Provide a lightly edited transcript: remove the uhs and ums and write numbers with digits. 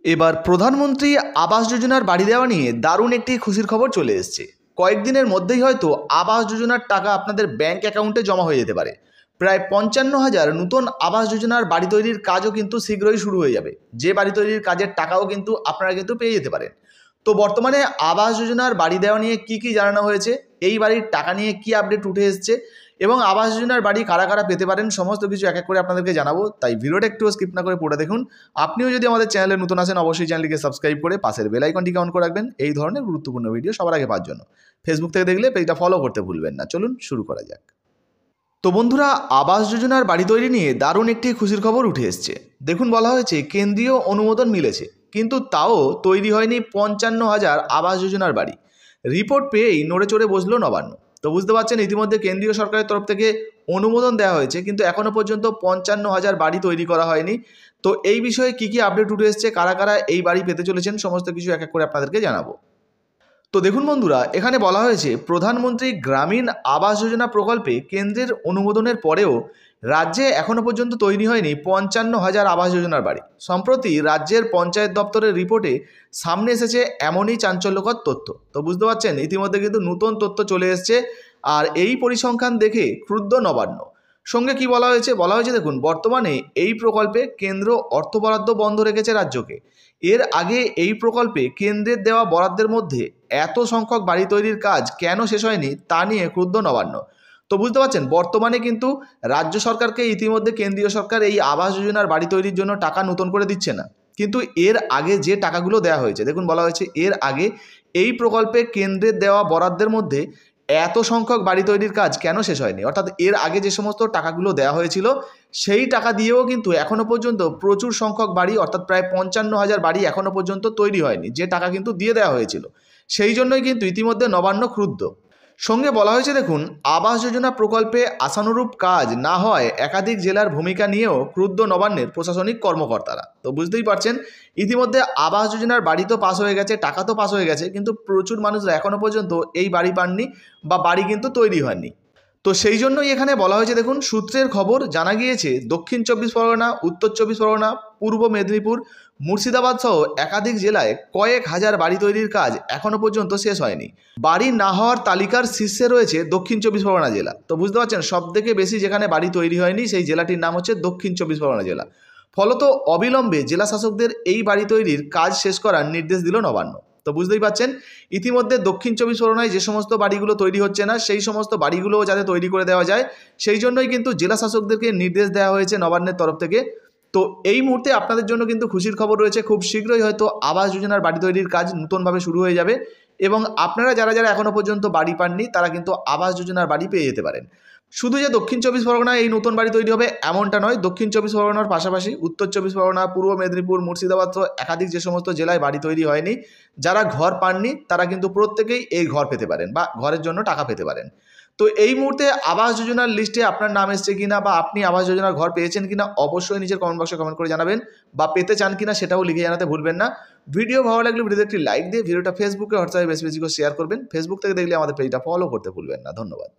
এবার প্রধানমন্ত্রী আবাস যোজনার বাড়ি দেওয়া নিয়ে দারুণ একটি খুশির খবর চলে এসেছে। কয়েকদিনের মধ্যেই হয়তো আবাস যোজনার টাকা আপনাদের ব্যাংক অ্যাকাউন্টে জমা হয়ে যেতে পারে। প্রায় ৫৫,০০০ নতুন আবাস যোজনার বাড়ি তৈরির কাজও কিন্তু শীঘ্রই শুরু হয়ে যাবে। যে বাড়ি তৈরির কাজের টাকাও কিন্তু আপনারা কিন্তু পেয়ে যেতে পারেন। তো বর্তমানে আবাস যোজনার বাড়ি দেওয়া নিয়ে কি জানানো হয়েছে, এই বাড়ির টাকা নিয়ে কি আপডেট উঠে এসেছে এবং আবাস যোজনার বাড়ি কারা কারা পেতে পারেন, সমস্ত কিছু এক এক করে আপনাদেরকে জানাবো। তাই ভিডিওটা একটু স্কিপ না করে পুরো দেখুন। আপনিও যদি আমাদের চ্যানেলে নতুন আসেন, অবশ্যই চ্যানেলটিকে সাবস্ক্রাইব করে পাশের বেল আইকনটিকে অন করে রাখবেন এই ধরনের গুরুত্বপূর্ণ ভিডিও সবার আগে পাওয়ার জন্য। ফেসবুক থেকে দেখলে পেজটা ফলো করতে ভুলবেন না। চলুন শুরু করা যাক। তো বন্ধুরা, আবাস যোজনার বাড়ি তৈরি নিয়ে দারুণ একটি খুশির খবর উঠে এসেছে। দেখুন, বলা হয়েছে কেন্দ্রীয় অনুমোদন মিলেছে, কিন্তু তাও তৈরি হয়নি ৫৫,০০০ আবাস যোজনার বাড়ি। রিপোর্ট পেয়েই নড়ে চড়ে বসলো নবান্ন। তো বুঝতে পারছেন, ইতিমধ্যে কেন্দ্রীয় সরকারের তরফ থেকে অনুমোদন দেওয়া হয়েছে, কিন্তু এখনও পর্যন্ত ৫৫,০০০ বাড়ি তৈরি করা হয়নি। তো এই বিষয়ে কি আপডেট উঠে এসেছে, কারা কারা এই বাড়ি পেতে চলেছেন, সমস্ত কিছু এক এক করে আপনাদেরকে জানাবো। তো দেখুন বন্ধুরা, এখানে বলা হয়েছে প্রধানমন্ত্রী গ্রামীণ আবাস যোজনা প্রকল্পে কেন্দ্রের অনুমোদনের পরেও রাজ্যে এখনও পর্যন্ত তৈরি হয়নি ৫৫,০০০ আবাস যোজনার বাড়ি। সম্প্রতি রাজ্যের পঞ্চায়েত দপ্তরের রিপোর্টে সামনে এসেছে এমনই চাঞ্চল্যকর তথ্য। তো বুঝতে পারছেন, ইতিমধ্যে কিন্তু নতুন তথ্য চলে এসছে, আর এই পরিসংখ্যান দেখে ক্রুদ্ধ নবান্ন। সঙ্গে কি বলা হয়েছে, দেখুন, বর্তমানে এই প্রকল্পে কেন্দ্র অর্থ বরাদ্দ বন্ধ রেখেছে রাজ্যকে। এর আগে এই প্রকল্পে কেন্দ্রের দেওয়া বরাদ্দের মধ্যে এত সংখ্যক বাড়ি তৈরির কাজ কেন শেষ হয়নি তা নিয়ে ক্রুদ্ধ নবান্ন। তো বুঝতে পারছেন, বর্তমানে কিন্তু রাজ্য সরকারকে ইতিমধ্যে কেন্দ্রীয় সরকার এই আবাস যোজনার বাড়ি তৈরির জন্য টাকা নতুন করে দিচ্ছে না, কিন্তু এর আগে যে টাকাগুলো দেওয়া হয়েছে, দেখুন বলা হয়েছে এর আগে এই প্রকল্পে কেন্দ্রের দেওয়া বরাদ্দের মধ্যে এত সংখ্যক বাড়ি তৈরির কাজ কেন শেষ হয়নি। অর্থাৎ এর আগে যে সমস্ত টাকাগুলো দেওয়া হয়েছিল সেই টাকা দিয়েও কিন্তু এখনও পর্যন্ত প্রচুর সংখ্যক বাড়ি, অর্থাৎ প্রায় ৫৫,০০০ বাড়ি এখনও পর্যন্ত তৈরি হয়নি, যে টাকা কিন্তু দিয়ে দেওয়া হয়েছিল। সেই জন্যই কিন্তু ইতিমধ্যে নবান্ন ক্রুদ্ধ। সঙ্গে বলা হয়েছে, দেখুন, আবাস যোজনা প্রকল্পে আশানুরূপ কাজ না হয় একাধিক জেলার ভূমিকা নিয়েও ক্রুদ্ধ নবান্নের প্রশাসনিক কর্মকর্তারা। তো বুঝতেই পারছেন, ইতিমধ্যে আবাস যোজনার বাড়ি তো পাস হয়ে গেছে, টাকা তো পাস হয়ে গেছে, কিন্তু প্রচুর মানুষরা এখনও পর্যন্ত এই বাড়ি পাননি বা বাড়ি কিন্তু তৈরি হয়নি। তো সেই জন্যই এখানে বলা হয়েছে, দেখুন, সূত্রের খবর জানা গিয়েছে দক্ষিণ ২৪ পরগনা, উত্তর ২৪ পরগনা, পূর্ব মেদিনীপুর, মুর্শিদাবাদ সহ একাধিক জেলায় কয়েক হাজার বাড়ি তৈরির কাজ এখনও পর্যন্ত শেষ হয়নি। বাড়ি না হওয়ার তালিকার শীর্ষে রয়েছে দক্ষিণ ২৪ পরগনা জেলা। তো বুঝতে পারছেন, সবথেকে বেশি যেখানে বাড়ি তৈরি হয়নি সেই জেলাটির নাম হচ্ছে দক্ষিণ ২৪ পরগনা জেলা। ফলত অবিলম্বে জেলা শাসকদের এই বাড়ি তৈরির কাজ শেষ করার নির্দেশ দিল নবান্ন। তো বুঝতেই পারছেন, ইতিমধ্যে দক্ষিণ ২৪ পরগনায় যে সমস্ত বাড়িগুলো তৈরি হচ্ছে না সেই সমস্ত বাড়িগুলোও যাতে তৈরি করে দেওয়া যায়, সেই জন্যই কিন্তু জেলা শাসকদেরকে নির্দেশ দেওয়া হয়েছে নবান্নের তরফ থেকে। তো এই মুহূর্তে আপনাদের জন্য কিন্তু খুশির খবর রয়েছে, খুব শীঘ্রই হয়তো আবাস যোজনার বাড়ি তৈরির কাজ নতুনভাবে শুরু হয়ে যাবে এবং আপনারা যারা এখনও পর্যন্ত বাড়ি পাননি তারা কিন্তু আবাস যোজনার বাড়ি পেয়ে যেতে পারেন। শুধু যে দক্ষিণ ২৪ পরগনায় এই নতুন বাড়ি তৈরি হবে এমনটা নয়, দক্ষিণ ২৪ পরগনার পাশাপাশি উত্তর ২৪ পরগনা, পূর্ব মেদিনীপুর, মুর্শিদাবাদ সহ একাধিক যে সমস্ত জেলায় বাড়ি তৈরি হয়নি, যারা ঘর পাননি তারা কিন্তু প্রত্যেকেই এই ঘর পেতে পারেন বা ঘরের জন্য টাকা পেতে পারেন। তো এই মুহূর্তে আবাস যোজনার লিস্টে আপনার নাম এসছে কিনা বা আপনি আবাস যোজনার ঘর পেয়েছেন কিনা অবশ্যই নিচের কমেন্ট বক্সে কমেন্ট করে জানাবেন, বা পেতে চান কিনা সেটাও লিখে জানাতে ভুলবেন না। ভিডিও ভালো লাগলে ভিডিওতে একটি লাইক দিয়ে ভিডিওটা ফেসবুকে হোয়াটসঅ্যাপে বেশি বেশি করে শেয়ার করবেন। ফেসবুক থেকে দেখলে আমাদের পেজটা ফলো করতে ভুলবেন না। ধন্যবাদ।